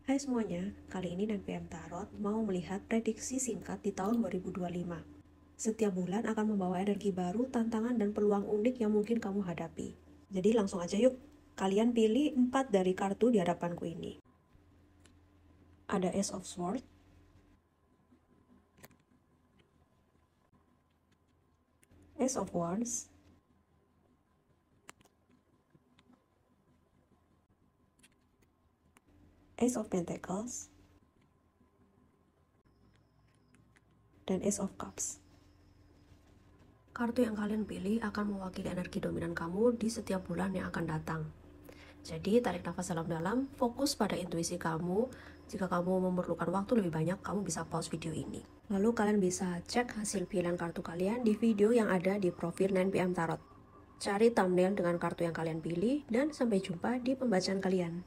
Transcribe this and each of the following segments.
Hai semuanya, kali ini NPM Tarot mau melihat prediksi singkat di tahun 2025. Setiap bulan akan membawa energi baru, tantangan, dan peluang unik yang mungkin kamu hadapi. Jadi langsung aja yuk, kalian pilih 4 dari kartu di hadapanku ini. Ada Ace of Swords, Ace of Wands, Ace of Pentacles, dan Ace of Cups. Kartu yang kalian pilih akan mewakili energi dominan kamu di setiap bulan yang akan datang. Jadi tarik nafas dalam-dalam, fokus pada intuisi kamu. Jika kamu memerlukan waktu lebih banyak, kamu bisa pause video ini. Lalu kalian bisa cek hasil pilihan kartu kalian di video yang ada di profil 9PM Tarot. Cari thumbnail dengan kartu yang kalian pilih, dan sampai jumpa di pembacaan kalian.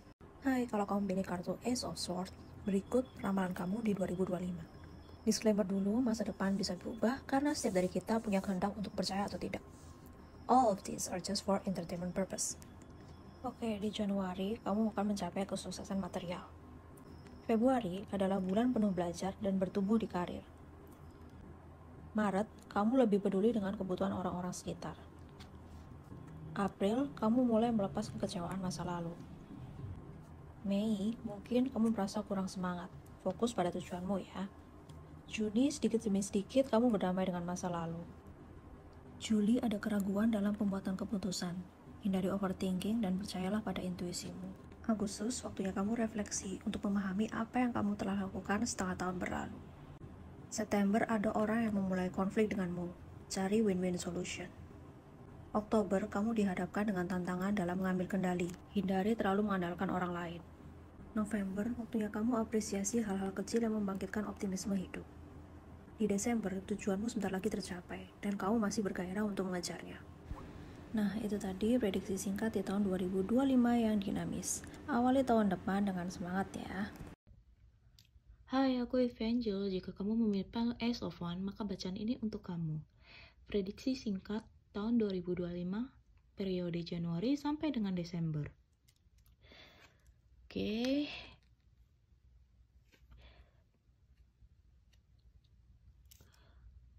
Hai, kalau kamu pilih kartu Ace of Swords, berikut ramalan kamu di 2025. Disclaimer dulu, masa depan bisa berubah karena setiap dari kita punya kehendak untuk percaya atau tidak. All of these are just for entertainment purpose. Oke, di Januari kamu akan mencapai kesuksesan material. Februari adalah bulan penuh belajar dan bertumbuh di karir. Maret, kamu lebih peduli dengan kebutuhan orang-orang sekitar. April, kamu mulai melepas kekecewaan masa lalu. Mei, mungkin kamu merasa kurang semangat. Fokus pada tujuanmu ya. Juni, sedikit demi sedikit kamu berdamai dengan masa lalu. Juli, ada keraguan dalam pembuatan keputusan. Hindari overthinking dan percayalah pada intuisimu. Agustus, waktunya kamu refleksi untuk memahami apa yang kamu telah lakukan setengah tahun berlalu. September, ada orang yang memulai konflik denganmu. Cari win-win solution. Oktober, kamu dihadapkan dengan tantangan dalam mengambil kendali. Hindari terlalu mengandalkan orang lain. November, waktunya kamu apresiasi hal-hal kecil yang membangkitkan optimisme hidup. Di Desember, tujuanmu sebentar lagi tercapai, dan kamu masih bergairah untuk mengejarnya. Nah, itu tadi prediksi singkat di tahun 2025 yang dinamis. Awali tahun depan dengan semangat ya. Hai, aku Evangel. Jika kamu memilih Ace of Wands, maka bacaan ini untuk kamu. Prediksi singkat tahun 2025, periode Januari sampai dengan Desember. Oke.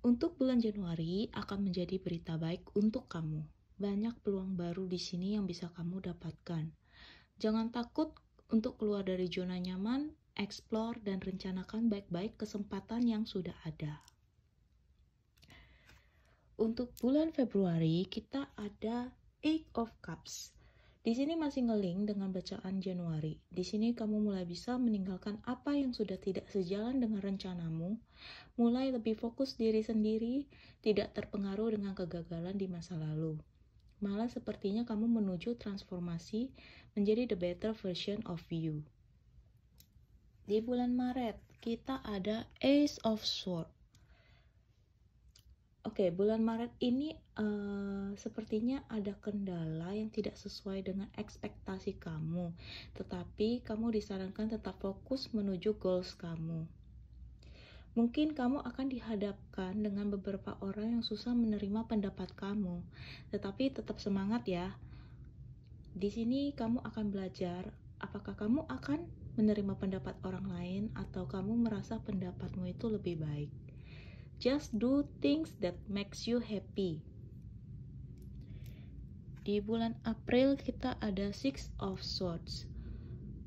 Untuk bulan Januari akan menjadi berita baik untuk kamu. Banyak peluang baru di sini yang bisa kamu dapatkan. Jangan takut untuk keluar dari zona nyaman, explore dan rencanakan baik-baik kesempatan yang sudah ada. Untuk bulan Februari kita ada Eight of Cups. Di sini masih ngeling dengan bacaan Januari. Di sini kamu mulai bisa meninggalkan apa yang sudah tidak sejalan dengan rencanamu, mulai lebih fokus diri sendiri, tidak terpengaruh dengan kegagalan di masa lalu. Malah sepertinya kamu menuju transformasi menjadi the better version of you. Di bulan Maret kita ada Ace of Swords. Oke, bulan Maret ini sepertinya ada kendala yang tidak sesuai dengan ekspektasi kamu. Tetapi kamu disarankan tetap fokus menuju goals kamu. Mungkin kamu akan dihadapkan dengan beberapa orang yang susah menerima pendapat kamu. Tetapi tetap semangat ya. Di sini kamu akan belajar apakah kamu akan menerima pendapat orang lain atau kamu merasa pendapatmu itu lebih baik. Just do things that makes you happy. Di bulan April kita ada Six of Swords.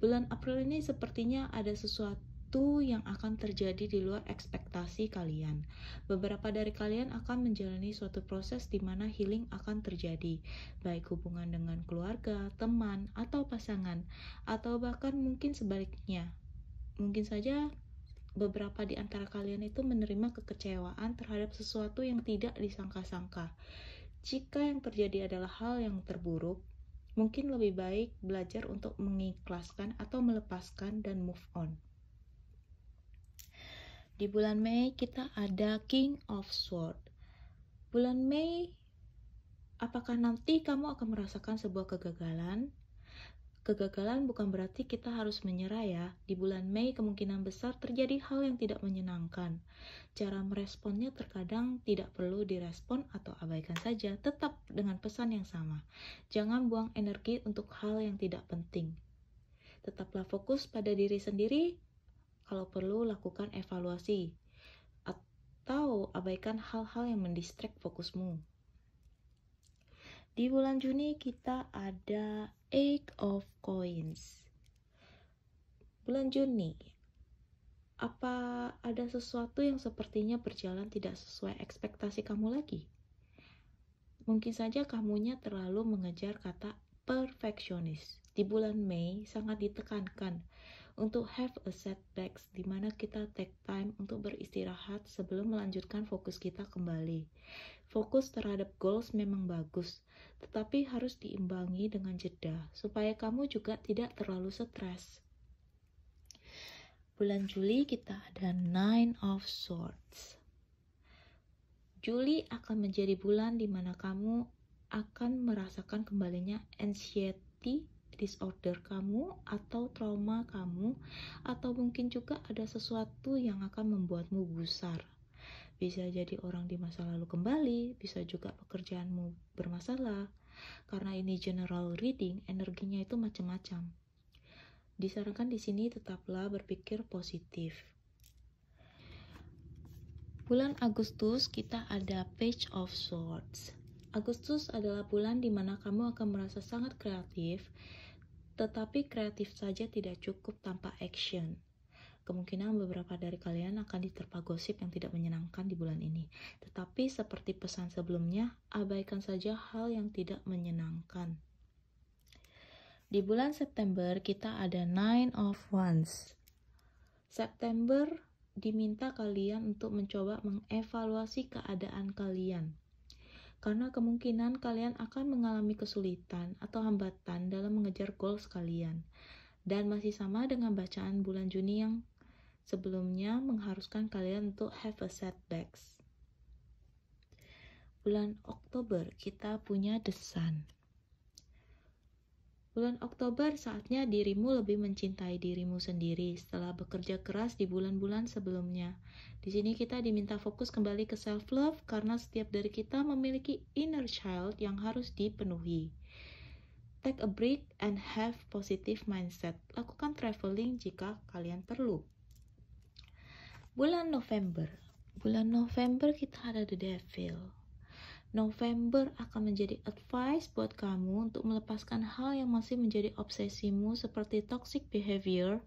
Bulan April ini sepertinya ada sesuatu yang akan terjadi di luar ekspektasi kalian. Beberapa dari kalian akan menjalani suatu proses di mana healing akan terjadi, baik hubungan dengan keluarga, teman, atau pasangan, atau bahkan mungkin sebaliknya. Mungkin saja beberapa di antara kalian itu menerima kekecewaan terhadap sesuatu yang tidak disangka-sangka. Jika yang terjadi adalah hal yang terburuk, mungkin lebih baik belajar untuk mengikhlaskan atau melepaskan dan move on. Di bulan Mei kita ada King of Swords. Bulan Mei, apakah nanti kamu akan merasakan sebuah kegagalan? Kegagalan bukan berarti kita harus menyerah ya. Di bulan Mei kemungkinan besar terjadi hal yang tidak menyenangkan. Cara meresponnya terkadang tidak perlu direspon atau abaikan saja, tetap dengan pesan yang sama. Jangan buang energi untuk hal yang tidak penting. Tetaplah fokus pada diri sendiri. Kalau perlu, lakukan evaluasi atau abaikan hal-hal yang mendistract fokusmu. Di bulan Juni kita ada Eight of Coins. Bulan Juni, apa ada sesuatu yang sepertinya berjalan tidak sesuai ekspektasi kamu lagi? Mungkin saja kamunya terlalu mengejar kata perfeksionis. Di bulan Mei sangat ditekankan untuk have a setbacks, di mana kita take time untuk beristirahat sebelum melanjutkan fokus kita kembali. Fokus terhadap goals memang bagus, tetapi harus diimbangi dengan jeda, supaya kamu juga tidak terlalu stres. Bulan Juli kita ada Nine of Swords. Juli akan menjadi bulan di mana kamu akan merasakan kembalinya anxiety disorder kamu atau trauma kamu, atau mungkin juga ada sesuatu yang akan membuatmu gusar. Bisa jadi orang di masa lalu kembali, bisa juga pekerjaanmu bermasalah. Karena ini general reading, energinya itu macam-macam. Disarankan di sini tetaplah berpikir positif. Bulan Agustus kita ada Page of Swords. Agustus adalah bulan di mana kamu akan merasa sangat kreatif, tetapi kreatif saja tidak cukup tanpa action. Kemungkinan beberapa dari kalian akan diterpa gosip yang tidak menyenangkan di bulan ini. Tetapi seperti pesan sebelumnya, abaikan saja hal yang tidak menyenangkan. Di bulan September kita ada Nine of Wands. September diminta kalian untuk mencoba mengevaluasi keadaan kalian. Karena kemungkinan kalian akan mengalami kesulitan atau hambatan dalam mengejar goals kalian. Dan masih sama dengan bacaan bulan Juni yang sebelumnya mengharuskan kalian untuk have a setbacks. Bulan Oktober kita punya The Sun. Bulan Oktober saatnya dirimu lebih mencintai dirimu sendiri setelah bekerja keras di bulan-bulan sebelumnya. Di sini kita diminta fokus kembali ke self-love karena setiap dari kita memiliki inner child yang harus dipenuhi. Take a break and have positive mindset. Lakukan traveling jika kalian perlu. Bulan November. Bulan November kita ada The Devil. November akan menjadi advice buat kamu untuk melepaskan hal yang masih menjadi obsesimu seperti toxic behavior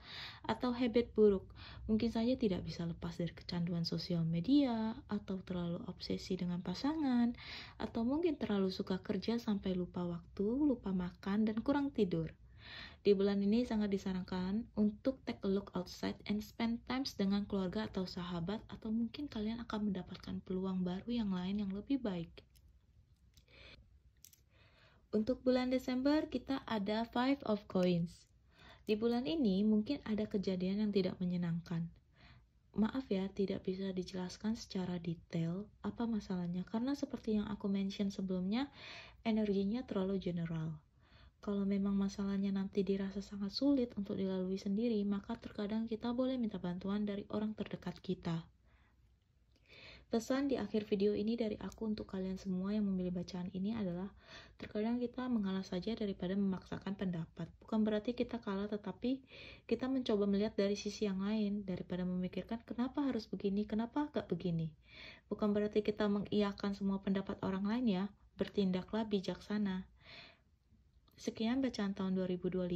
atau habit buruk. Mungkin saja tidak bisa lepas dari kecanduan sosial media, atau terlalu obsesi dengan pasangan, atau mungkin terlalu suka kerja sampai lupa waktu, lupa makan, dan kurang tidur. Di bulan ini sangat disarankan untuk take a look outside and spend time dengan keluarga atau sahabat, atau mungkin kalian akan mendapatkan peluang baru yang lain yang lebih baik. Untuk bulan Desember kita ada Five of Coins. Di bulan ini mungkin ada kejadian yang tidak menyenangkan. Maaf ya, tidak bisa dijelaskan secara detail apa masalahnya karena seperti yang aku mention sebelumnya, energinya terlalu general. Kalau memang masalahnya nanti dirasa sangat sulit untuk dilalui sendiri, maka terkadang kita boleh minta bantuan dari orang terdekat kita. Pesan di akhir video ini dari aku untuk kalian semua yang memilih bacaan ini adalah terkadang kita mengalah saja daripada memaksakan pendapat. Bukan berarti kita kalah, tetapi kita mencoba melihat dari sisi yang lain daripada memikirkan kenapa harus begini, kenapa gak begini. Bukan berarti kita mengiyakan semua pendapat orang lain ya, bertindaklah bijaksana. Sekian bacaan tahun 2025,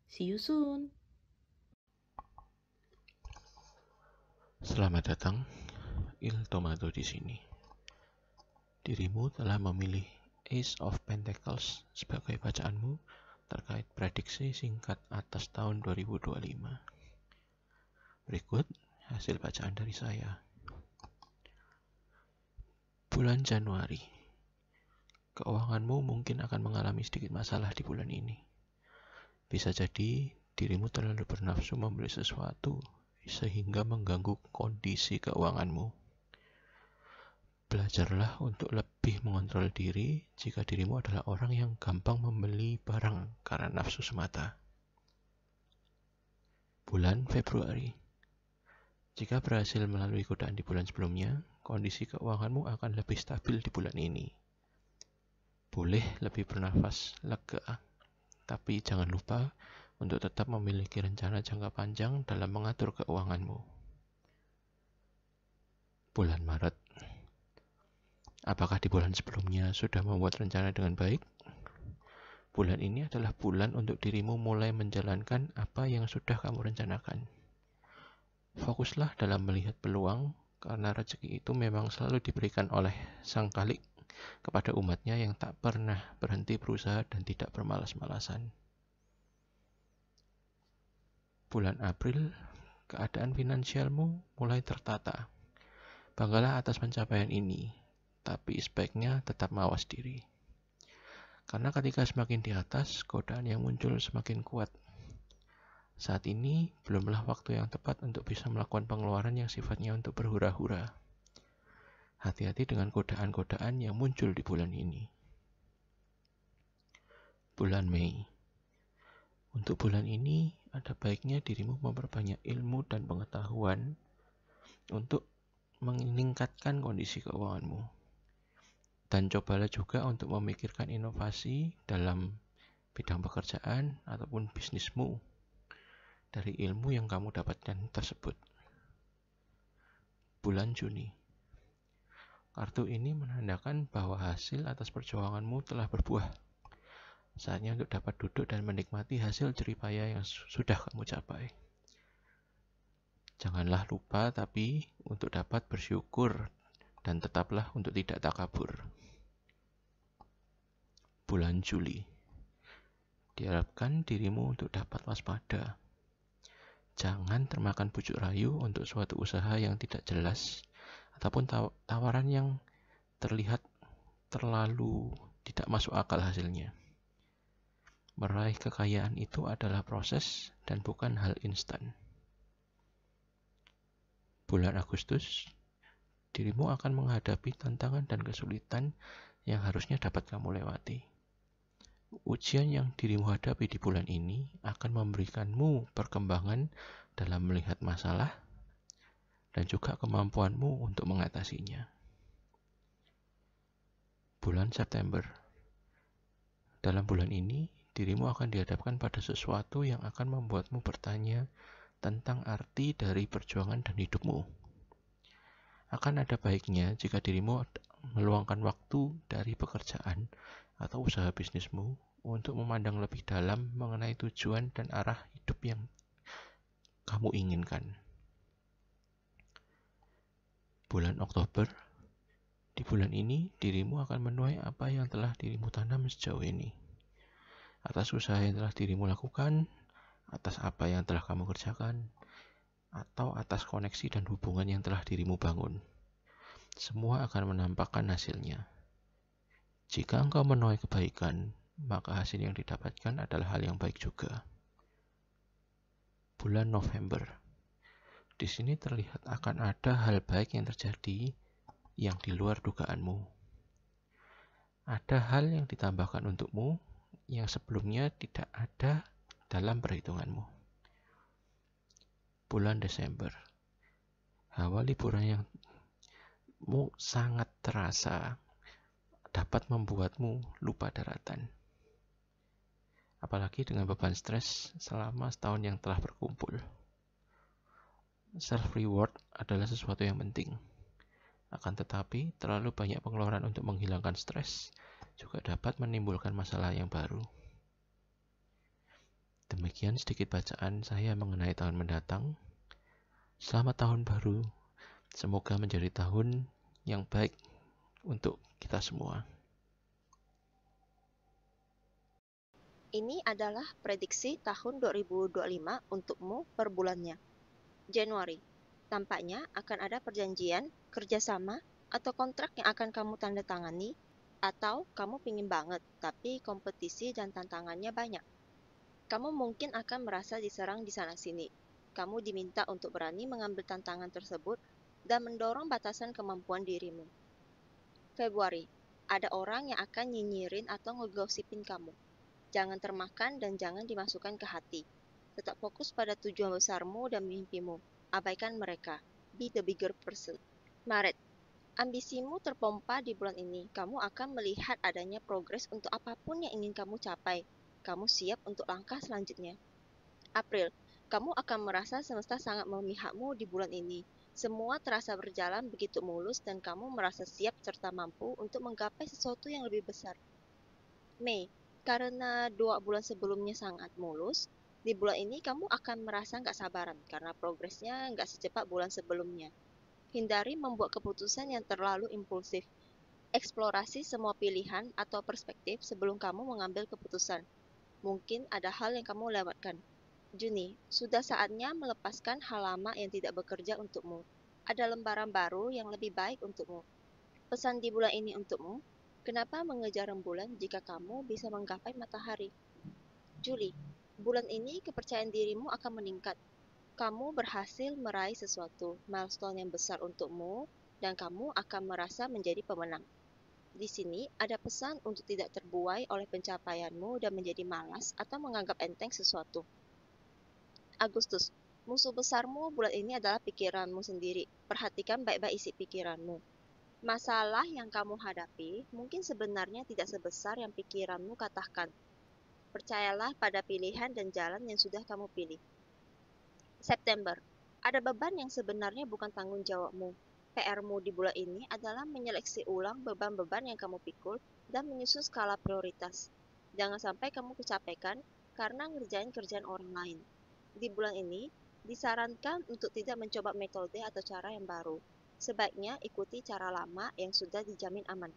see you soon. Selamat datang, Il Tomato di sini. Dirimu telah memilih Ace of Pentacles sebagai bacaanmu terkait prediksi singkat atas tahun 2025. Berikut hasil bacaan dari saya. Bulan Januari. Keuanganmu mungkin akan mengalami sedikit masalah di bulan ini. Bisa jadi dirimu terlalu bernafsu membeli sesuatu sehingga mengganggu kondisi keuanganmu. Belajarlah untuk lebih mengontrol diri jika dirimu adalah orang yang gampang membeli barang karena nafsu semata. Bulan Februari. Jika berhasil melalui godaan di bulan sebelumnya, kondisi keuanganmu akan lebih stabil di bulan ini. Boleh lebih bernafas lega, tapi jangan lupa untuk tetap memiliki rencana jangka panjang dalam mengatur keuanganmu. Bulan Maret. Apakah di bulan sebelumnya sudah membuat rencana dengan baik? Bulan ini adalah bulan untuk dirimu mulai menjalankan apa yang sudah kamu rencanakan. Fokuslah dalam melihat peluang, karena rezeki itu memang selalu diberikan oleh Sang Khalik kepada umatnya yang tak pernah berhenti berusaha dan tidak bermalas-malasan. Bulan April, keadaan finansialmu mulai tertata. Banggalah atas pencapaian ini, tapi sebaiknya tetap mawas diri. Karena ketika semakin di atas, godaan yang muncul semakin kuat. Saat ini belumlah waktu yang tepat untuk bisa melakukan pengeluaran yang sifatnya untuk berhura-hura. Hati-hati dengan godaan-godaan yang muncul di bulan ini. Bulan Mei. Untuk bulan ini, ada baiknya dirimu memperbanyak ilmu dan pengetahuan untuk meningkatkan kondisi keuanganmu. Dan cobalah juga untuk memikirkan inovasi dalam bidang pekerjaan ataupun bisnismu dari ilmu yang kamu dapatkan tersebut. Bulan Juni. Kartu ini menandakan bahwa hasil atas perjuanganmu telah berbuah. Saatnya untuk dapat duduk dan menikmati hasil jeripaya yang sudah kamu capai. Janganlah lupa tapi untuk dapat bersyukur dan tetaplah untuk tidak takabur. Bulan Juli. Diharapkan dirimu untuk dapat waspada. Jangan termakan bujuk rayu untuk suatu usaha yang tidak jelas ataupun tawaran yang terlihat terlalu tidak masuk akal hasilnya. Meraih kekayaan itu adalah proses dan bukan hal instan. Bulan Agustus, dirimu akan menghadapi tantangan dan kesulitan yang harusnya dapat kamu lewati. Ujian yang dirimu hadapi di bulan ini akan memberikanmu perkembangan dalam melihat masalah dan juga kemampuanmu untuk mengatasinya. Bulan September. Dalam bulan ini, dirimu akan dihadapkan pada sesuatu yang akan membuatmu bertanya tentang arti dari perjuangan dan hidupmu. Akan ada baiknya jika dirimu meluangkan waktu dari pekerjaan atau usaha bisnismu untuk memandang lebih dalam mengenai tujuan dan arah hidup yang kamu inginkan. Bulan Oktober. Di bulan ini, dirimu akan menuai apa yang telah dirimu tanam sejauh ini. Atas usaha yang telah dirimu lakukan, atas apa yang telah kamu kerjakan, atau atas koneksi dan hubungan yang telah dirimu bangun. Semua akan menampakkan hasilnya. Jika engkau menuai kebaikan, maka hasil yang didapatkan adalah hal yang baik juga. Bulan November. Di sini terlihat akan ada hal baik yang terjadi yang di luar dugaanmu. Ada hal yang ditambahkan untukmu yang sebelumnya tidak ada dalam perhitunganmu. Bulan Desember. Hawa liburan yang sangat terasa dapat membuatmu lupa daratan. Apalagi dengan beban stres selama setahun yang telah berkumpul. Self-reward adalah sesuatu yang penting. Akan tetapi, terlalu banyak pengeluaran untuk menghilangkan stres juga dapat menimbulkan masalah yang baru. Demikian sedikit bacaan saya mengenai tahun mendatang. Selamat tahun baru. Semoga menjadi tahun yang baik untuk kita semua. Ini adalah prediksi tahun 2025 untukmu per bulannya. Januari, tampaknya akan ada perjanjian, kerjasama, atau kontrak yang akan kamu tanda tangani, atau kamu pingin banget, tapi kompetisi dan tantangannya banyak. Kamu mungkin akan merasa diserang di sana-sini. Kamu diminta untuk berani mengambil tantangan tersebut dan mendorong batasan kemampuan dirimu. Februari, ada orang yang akan nyinyirin atau ngegosipin kamu. Jangan termakan dan jangan dimasukkan ke hati. Tetap fokus pada tujuan besarmu dan mimpimu. Abaikan mereka. Be the bigger person. Maret, ambisimu terpompa di bulan ini. Kamu akan melihat adanya progres untuk apapun yang ingin kamu capai. Kamu siap untuk langkah selanjutnya. April, kamu akan merasa semesta sangat memihakmu di bulan ini. Semua terasa berjalan begitu mulus dan kamu merasa siap serta mampu untuk menggapai sesuatu yang lebih besar. Mei, karena 2 bulan sebelumnya sangat mulus, di bulan ini kamu akan merasa nggak sabaran karena progresnya nggak secepat bulan sebelumnya. Hindari membuat keputusan yang terlalu impulsif. Eksplorasi semua pilihan atau perspektif sebelum kamu mengambil keputusan. Mungkin ada hal yang kamu lewatkan. Juni, sudah saatnya melepaskan hal lama yang tidak bekerja untukmu. Ada lembaran baru yang lebih baik untukmu. Pesan di bulan ini untukmu, kenapa mengejar rembulan jika kamu bisa menggapai matahari? Juli, bulan ini kepercayaan dirimu akan meningkat. Kamu berhasil meraih sesuatu, milestone yang besar untukmu, dan kamu akan merasa menjadi pemenang. Di sini ada pesan untuk tidak terbuai oleh pencapaianmu dan menjadi malas atau menganggap enteng sesuatu. Agustus, musuh besarmu bulan ini adalah pikiranmu sendiri. Perhatikan baik-baik isi pikiranmu. Masalah yang kamu hadapi mungkin sebenarnya tidak sebesar yang pikiranmu katakan. Percayalah pada pilihan dan jalan yang sudah kamu pilih. September, ada beban yang sebenarnya bukan tanggung jawabmu. PR-mu di bulan ini adalah menyeleksi ulang beban-beban yang kamu pikul dan menyusun skala prioritas. Jangan sampai kamu kecapekan karena ngerjain kerjaan orang lain. Di bulan ini, disarankan untuk tidak mencoba metode atau cara yang baru. Sebaiknya ikuti cara lama yang sudah dijamin aman.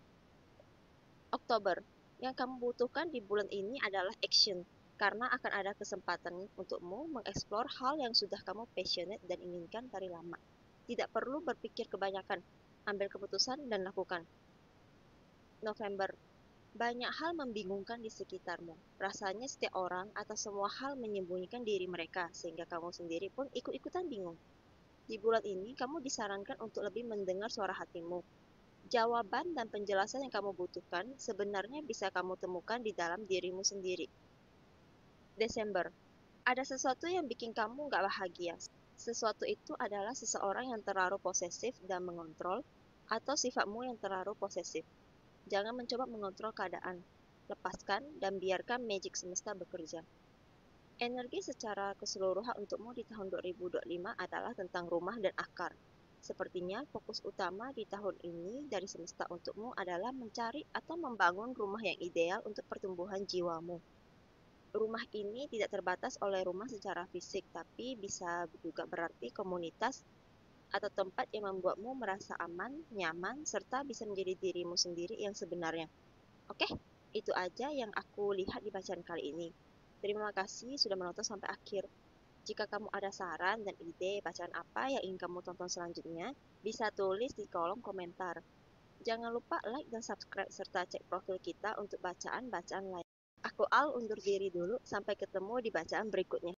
Oktober, yang kamu butuhkan di bulan ini adalah action, karena akan ada kesempatan untukmu mengeksplor hal yang sudah kamu passionate dan inginkan dari lama. Tidak perlu berpikir kebanyakan, ambil keputusan dan lakukan. November, banyak hal membingungkan di sekitarmu. Rasanya setiap orang atau semua hal menyembunyikan diri mereka, sehingga kamu sendiri pun ikut-ikutan bingung. Di bulan ini, kamu disarankan untuk lebih mendengar suara hatimu. Jawaban dan penjelasan yang kamu butuhkan sebenarnya bisa kamu temukan di dalam dirimu sendiri. Desember, ada sesuatu yang bikin kamu nggak bahagia. Sesuatu itu adalah seseorang yang terlalu posesif dan mengontrol, atau sifatmu yang terlalu posesif. Jangan mencoba mengontrol keadaan. Lepaskan dan biarkan magic semesta bekerja. Energi secara keseluruhan untukmu di tahun 2025 adalah tentang rumah dan akar. Sepertinya fokus utama di tahun ini dari semesta untukmu adalah mencari atau membangun rumah yang ideal untuk pertumbuhan jiwamu. Rumah ini tidak terbatas oleh rumah secara fisik, tapi bisa juga berarti komunitas atau tempat yang membuatmu merasa aman, nyaman, serta bisa menjadi dirimu sendiri yang sebenarnya. Oke, itu aja yang aku lihat di bacaan kali ini. Terima kasih sudah menonton sampai akhir. Jika kamu ada saran dan ide bacaan apa yang ingin kamu tonton selanjutnya, bisa tulis di kolom komentar. Jangan lupa like dan subscribe serta cek profil kita untuk bacaan-bacaan lain. Aku Al undur diri dulu, sampai ketemu di bacaan berikutnya.